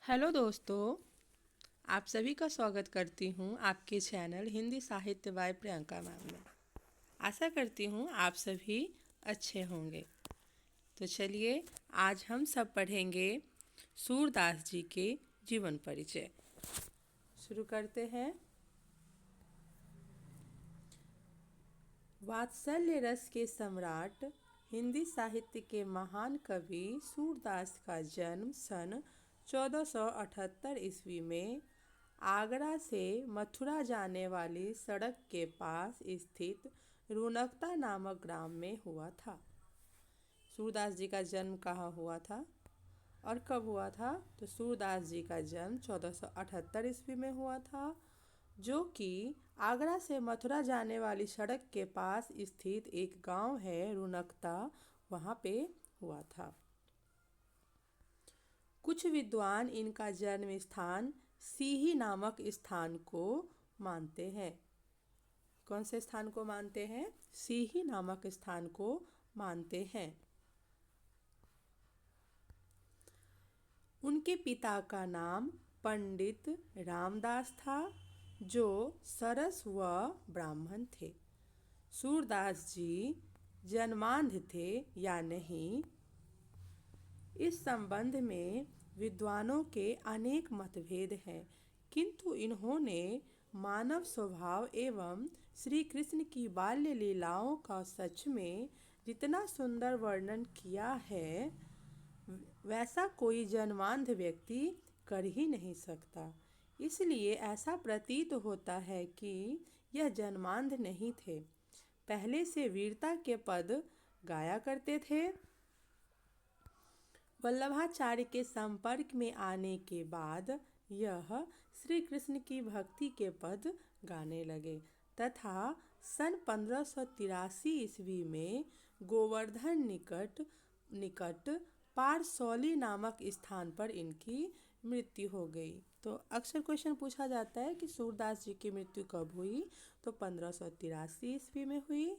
Hello दोस्तों, आप सभी का स्वागत करती हूँ आपके चैनल हिंदी साहित्य बाय प्रियंका मैम में। आशा करती हूँ आप सभी अच्छे होंगे। तो चलिए आज हम सब पढ़ेंगे सूरदास जी के जीवन परिचय। शुरू करते हैं। वात्सल्य रस के सम्राट हिंदी साहित्य के महान कवि सूरदास का जन्म सन 1478 ईस्वी में आगरा से मथुरा जाने वाली सड़क के पास स्थित रुनकता नामक ग्राम में हुआ था। सूरदास जी का जन्म कहाँ हुआ था और कब हुआ था? तो सूरदास जी का जन्म 1478 ईस्वी में हुआ था, जो कि आगरा से मथुरा जाने वाली सड़क के पास स्थित एक गांव है रुनकता, वहाँ पे हुआ था। कुछ विद्वान इनका जन्म स्थान सीही नामक स्थान को मानते हैं। कौन से स्थान को मानते हैं? सीही नामक स्थान को मानते हैं। उनके पिता का नाम पंडित रामदास था, जो सरस व ब्राह्मण थे। सूरदास जी जन्मांध थे या नहीं, इस संबंध में विद्वानों के अनेक मतभेद हैं, किंतु इन्होंने मानव स्वभाव एवं श्री कृष्ण की बाल्य लीलाओं का सच में जितना सुंदर वर्णन किया है, वैसा कोई जन्मांध व्यक्ति कर ही नहीं सकता। इसलिए ऐसा प्रतीत होता है कि यह जन्मांध नहीं थे, पहले से वीरता के पद गाया करते थे। वल्लभाचार्य के संपर्क में आने के बाद यह श्री कृष्ण की भक्ति के पद गाने लगे तथा सन 1583 ईस्वी में गोवर्धन निकट पारसौली नामक स्थान पर इनकी मृत्यु हो गई। तो अक्सर क्वेश्चन पूछा जाता है कि सूरदास जी की मृत्यु कब हुई? तो 1583 ईस्वी में हुई।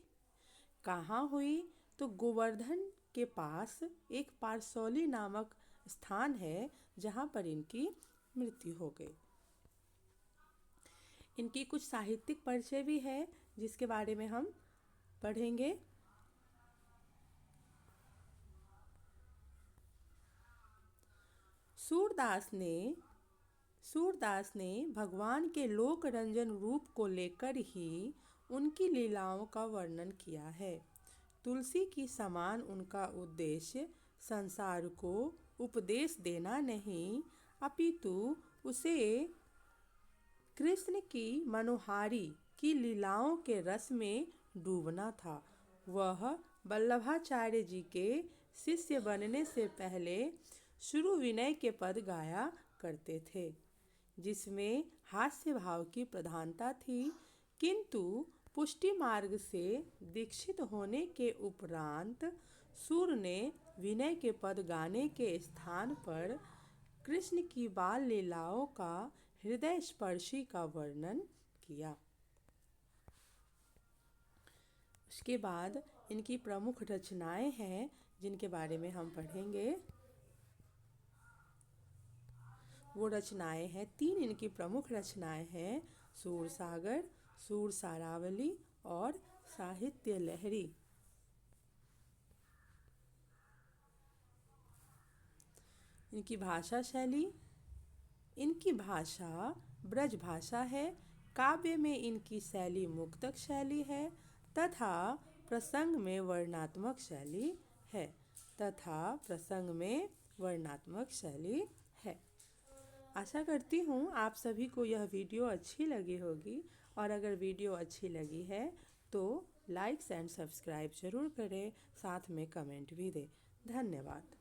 कहाँ हुई? तो गोवर्धन के पास एक पारसौली नामक स्थान है, जहाँ पर इनकी मृत्यु हो गई। इनकी कुछ साहित्यिक परिचय भी है, जिसके बारे में हम पढ़ेंगे। सूरदास ने भगवान के लोक रंजन रूप को लेकर ही उनकी लीलाओं का वर्णन किया है। तुलसी की समान उनका उद्देश्य संसार को उपदेश देना नहीं, अपितु उसे कृष्ण की मनोहारी की लीलाओं के रस में डूबना था। वह वल्लभाचार्य जी के शिष्य बनने से पहले शुरू विनय के पद गाया करते थे, जिसमें हास्य भाव की प्रधानता थी, किंतु पुष्टि मार्ग से दीक्षित होने के उपरांत सूर ने विनय के पद गाने के स्थान पर कृष्ण की बाल लीलाओं का हृदय स्पर्शी का वर्णन किया। उसके बाद इनकी प्रमुख रचनाएं हैं, जिनके बारे में हम पढ़ेंगे। वो रचनाएं हैं, 3 इनकी प्रमुख रचनाएं हैं: सूरसागर, सूरसारावली और साहित्य लहरी। इनकी भाषा शैली, इनकी भाषा ब्रज भाषा है। काव्य में इनकी शैली मुक्तक शैली है तथा प्रसंग में वर्णात्मक शैली है। आशा करती हूँ आप सभी को यह वीडियो अच्छी लगी होगी, और अगर वीडियो अच्छी लगी है तो लाइक्स एंड सब्सक्राइब ज़रूर करें, साथ में कमेंट भी दें। धन्यवाद।